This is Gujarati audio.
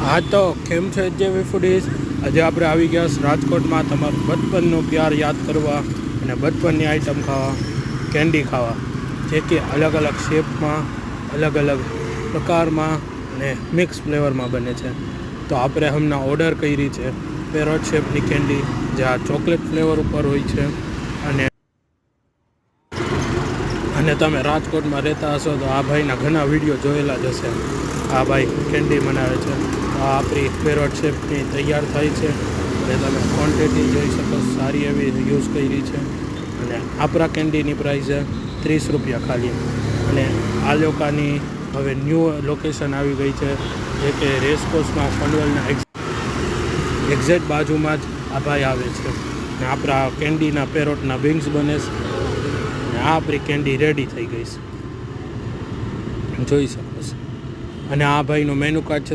હા તો કેમ છે જેવી ફૂડીઝ? આજે આપણે આવી ગયા છે રાજકોટમાં તમારું બચપનનો પ્યાર યાદ કરવા અને બચપનની આઈટમ ખાવા, કેન્ડી ખાવા, જે કે અલગ અલગ શેપમાં, અલગ અલગ પ્રકારમાં અને મિક્સ ફ્લેવરમાં બને છે. તો આપણે હમણાં ઓર્ડર કરી છે પેરોટ શેપની કેન્ડી, જે આ ચોકલેટ ફ્લેવર ઉપર હોય છે. અને તમે રાજકોટમાં રહેતા હશો તો આ ભાઈના ઘણા વિડીયો જોયેલા જ હશે. આ ભાઈ કેન્ડી બનાવે છે. આ આપણી પેરોટ શેપની તૈયાર થાય છે અને તમે ક્વોન્ટિટી જોઈ શકો, સારી એવી યુઝ કરી છે. અને આપણા કેન્ડીની પ્રાઇસ છે 30 રૂપિયા ખાલી. અને આ લોકોની હવે ન્યૂ લોકેશન આવી ગઈ છે, જે કે રેસકોર્સમાં ફનવેલના એક્ઝેક્ટ બાજુમાં જ આ ભાઈ આવે છે. અને આપણા કેન્ડીના પેરોટના વિંગ્સ બને છે. અને આ આપણી કેન્ડી રેડી થઈ ગઈ છે, જોઈ શકો છો. અને આ ભાઈનું મેનુ કાર્ડ છે.